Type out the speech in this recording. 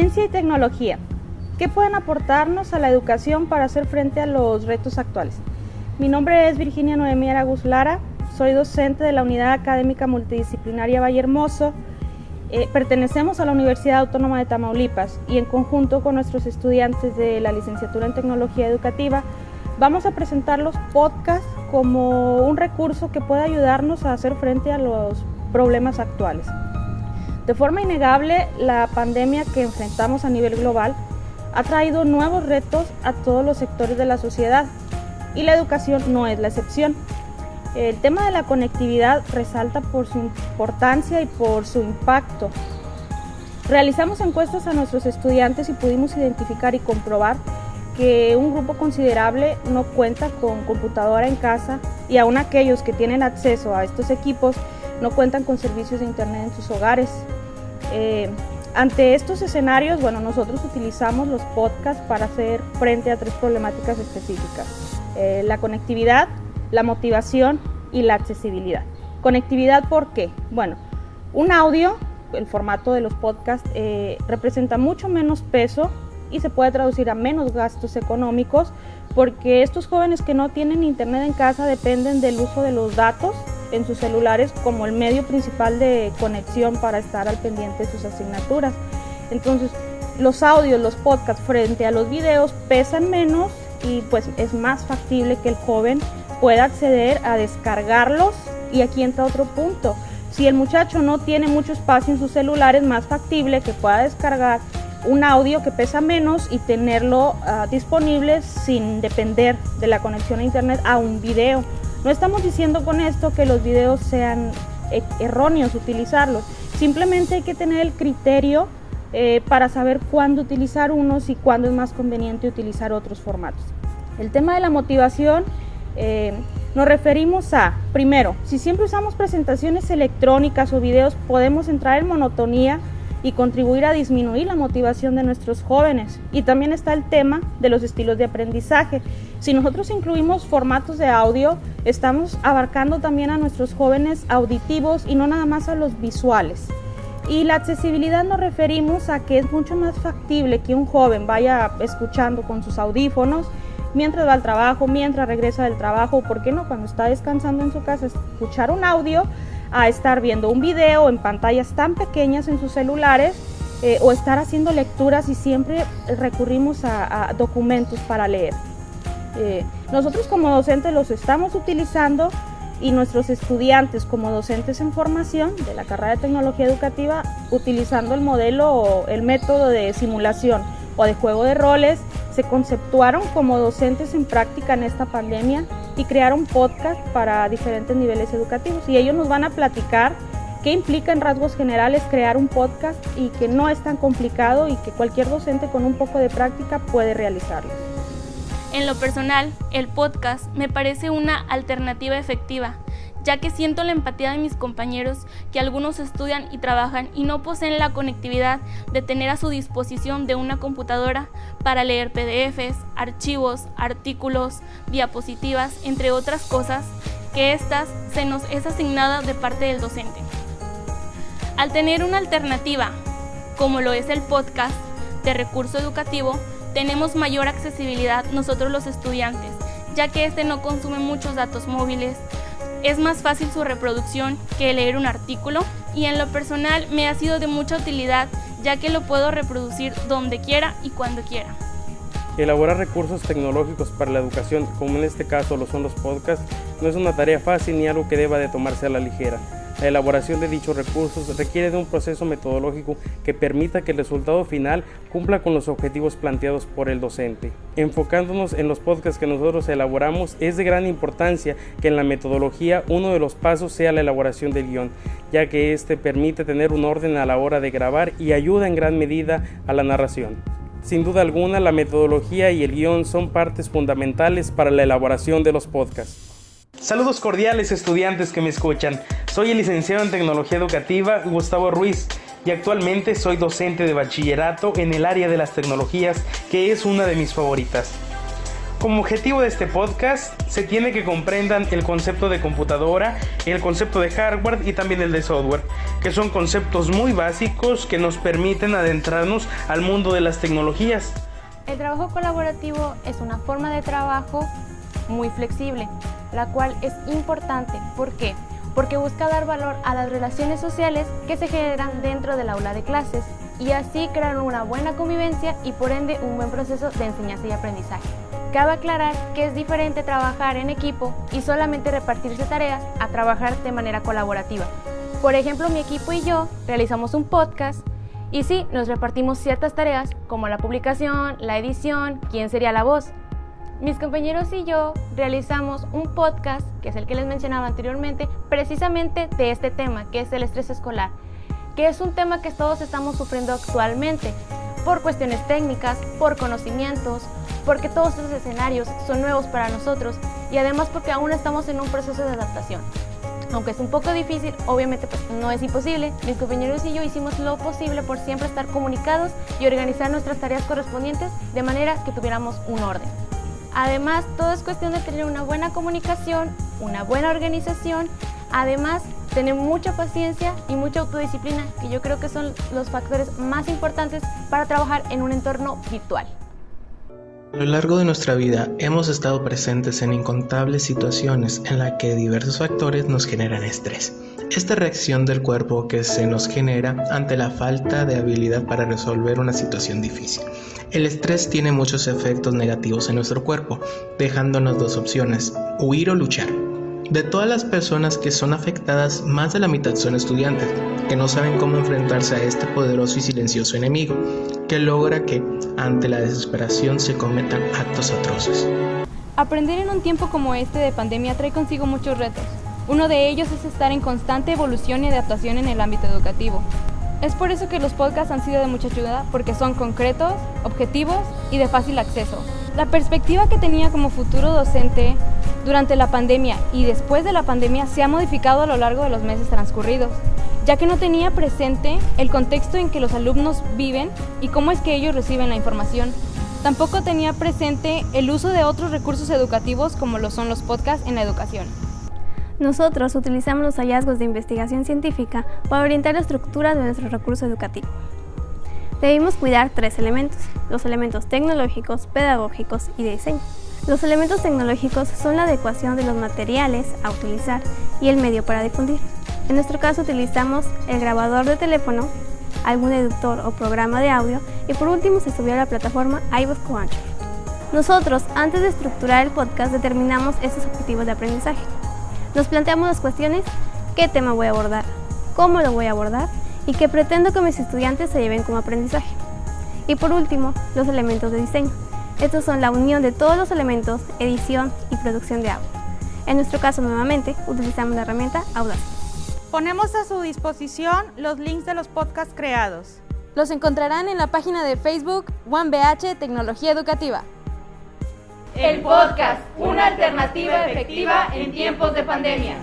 Ciencia y tecnología. ¿Qué pueden aportarnos a la educación para hacer frente a los retos actuales? Mi nombre es Virginia Noemí Aragus Lara, soy docente de la Unidad Académica Multidisciplinaria Vallehermoso. Pertenecemos a la Universidad Autónoma de Tamaulipas y en conjunto con nuestros estudiantes de la licenciatura en Tecnología Educativa vamos a presentar los podcasts como un recurso que puede ayudarnos a hacer frente a los problemas actuales. De forma innegable, la pandemia que enfrentamos a nivel global ha traído nuevos retos a todos los sectores de la sociedad y la educación no es la excepción. El tema de la conectividad resalta por su importancia y por su impacto. Realizamos encuestas a nuestros estudiantes y pudimos identificar y comprobar que un grupo considerable no cuenta con computadora en casa y aún aquellos que tienen acceso a estos equipos no cuentan con servicios de internet en sus hogares. Ante estos escenarios, nosotros utilizamos los podcasts para hacer frente a tres problemáticas específicas: la conectividad, la motivación y la accesibilidad. Conectividad, ¿por qué? Un audio, el formato de los podcasts, representa mucho menos peso y se puede traducir a menos gastos económicos, porque estos jóvenes que no tienen internet en casa dependen del uso de los datos en sus celulares como el medio principal de conexión para estar al pendiente de sus asignaturas. Entonces, los audios, los podcasts frente a los videos pesan menos y pues es más factible que el joven pueda acceder a descargarlos. Y aquí entra otro punto: si el muchacho no tiene mucho espacio en su celular, es más factible que pueda descargar un audio que pesa menos y tenerlo disponible sin depender de la conexión a internet a un video. No estamos diciendo con esto que los videos sean erróneos utilizarlos, simplemente hay que tener el criterio para saber cuándo utilizar unos y cuándo es más conveniente utilizar otros formatos. El tema de la motivación, nos referimos a, primero, si siempre usamos presentaciones electrónicas o videos, podemos entrar en monotonía y contribuir a disminuir la motivación de nuestros jóvenes. Y también está el tema de los estilos de aprendizaje. Si nosotros incluimos formatos de audio, estamos abarcando también a nuestros jóvenes auditivos y no nada más a los visuales. Y la accesibilidad nos referimos a que es mucho más factible que un joven vaya escuchando con sus audífonos mientras va al trabajo, mientras regresa del trabajo, o por qué no, cuando está descansando en su casa, escuchar un audio, a estar viendo un video en pantallas tan pequeñas en sus celulares, o estar haciendo lecturas, y siempre recurrimos a documentos para leer. Nosotros como docentes los estamos utilizando y nuestros estudiantes como docentes en formación de la carrera de Tecnología Educativa utilizando el modelo o el método de simulación o de juego de roles, se conceptuaron como docentes en práctica en esta pandemia y crearon podcast para diferentes niveles educativos, y ellos nos van a platicar qué implica en rasgos generales crear un podcast y que no es tan complicado y que cualquier docente con un poco de práctica puede realizarlo. En lo personal, el podcast me parece una alternativa efectiva, ya que siento la empatía de mis compañeros que algunos estudian y trabajan y no poseen la conectividad de tener a su disposición de una computadora para leer PDFs, archivos, artículos, diapositivas, entre otras cosas, que estas se nos es asignada de parte del docente. Al tener una alternativa, como lo es el podcast de recurso educativo, tenemos mayor accesibilidad nosotros los estudiantes, ya que este no consume muchos datos móviles. Es más fácil su reproducción que leer un artículo, y en lo personal me ha sido de mucha utilidad, ya que lo puedo reproducir donde quiera y cuando quiera. Elaborar recursos tecnológicos para la educación, como en este caso lo son los podcasts, no es una tarea fácil ni algo que deba de tomarse a la ligera. La elaboración de dichos recursos requiere de un proceso metodológico que permita que el resultado final cumpla con los objetivos planteados por el docente. Enfocándonos en los podcasts que nosotros elaboramos, es de gran importancia que en la metodología uno de los pasos sea la elaboración del guión, ya que este permite tener un orden a la hora de grabar y ayuda en gran medida a la narración. Sin duda alguna, la metodología y el guión son partes fundamentales para la elaboración de los podcasts. Saludos cordiales, estudiantes que me escuchan. Soy el licenciado en Tecnología Educativa Gustavo Ruiz y actualmente soy docente de bachillerato en el área de las tecnologías, que es una de mis favoritas. Como objetivo de este podcast, se tiene que comprendan el concepto de computadora, el concepto de hardware y también el de software, que son conceptos muy básicos que nos permiten adentrarnos al mundo de las tecnologías. El trabajo colaborativo es una forma de trabajo muy flexible, la cual es importante. ¿Por qué? Porque busca dar valor a las relaciones sociales que se generan dentro del aula de clases y así crear una buena convivencia y por ende un buen proceso de enseñanza y aprendizaje. Cabe aclarar que es diferente trabajar en equipo y solamente repartirse tareas a trabajar de manera colaborativa. Por ejemplo, mi equipo y yo realizamos un podcast y sí, nos repartimos ciertas tareas como la publicación, la edición, quién sería la voz. Mis compañeros y yo realizamos un podcast, que es el que les mencionaba anteriormente, precisamente de este tema, que es el estrés escolar, que es un tema que todos estamos sufriendo actualmente por cuestiones técnicas, por conocimientos, porque todos estos escenarios son nuevos para nosotros y además porque aún estamos en un proceso de adaptación. Aunque es un poco difícil, obviamente pues no es imposible. Mis compañeros y yo hicimos lo posible por siempre estar comunicados y organizar nuestras tareas correspondientes de manera que tuviéramos un orden. Además, todo es cuestión de tener una buena comunicación, una buena organización, además tener mucha paciencia y mucha autodisciplina, que yo creo que son los factores más importantes para trabajar en un entorno virtual. A lo largo de nuestra vida hemos estado presentes en incontables situaciones en las que diversos factores nos generan estrés. Esta reacción del cuerpo que se nos genera ante la falta de habilidad para resolver una situación difícil. El estrés tiene muchos efectos negativos en nuestro cuerpo, dejándonos dos opciones, huir o luchar. De todas las personas que son afectadas, más de la mitad son estudiantes, que no saben cómo enfrentarse a este poderoso y silencioso enemigo, que logra que, ante la desesperación, se cometan actos atroces. Aprender en un tiempo como este de pandemia trae consigo muchos retos. Uno de ellos es estar en constante evolución y adaptación en el ámbito educativo. Es por eso que los podcasts han sido de mucha ayuda, porque son concretos, objetivos y de fácil acceso. La perspectiva que tenía como futuro docente durante la pandemia y después de la pandemia se ha modificado a lo largo de los meses transcurridos, ya que no tenía presente el contexto en que los alumnos viven y cómo es que ellos reciben la información. Tampoco tenía presente el uso de otros recursos educativos como lo son los podcasts en la educación. Nosotros utilizamos los hallazgos de investigación científica para orientar la estructura de nuestro recurso educativo. Debemos cuidar 3 elementos, los elementos tecnológicos, pedagógicos y de diseño. Los elementos tecnológicos son la adecuación de los materiales a utilizar y el medio para difundir. En nuestro caso utilizamos el grabador de teléfono, algún editor o programa de audio y por último se subió a la plataforma iVoox o Anchor. Nosotros, antes de estructurar el podcast, determinamos estos objetivos de aprendizaje. Nos planteamos las cuestiones: ¿qué tema voy a abordar? ¿Cómo lo voy a abordar? ¿Y qué pretendo que mis estudiantes se lleven como aprendizaje? Y por último, los elementos de diseño. Estos son la unión de todos los elementos, edición y producción de audio. En nuestro caso, nuevamente, utilizamos la herramienta Audacity. Ponemos a su disposición los links de los podcasts creados. Los encontrarán en la página de Facebook OneBH Tecnología Educativa. El podcast, una alternativa efectiva en tiempos de pandemia.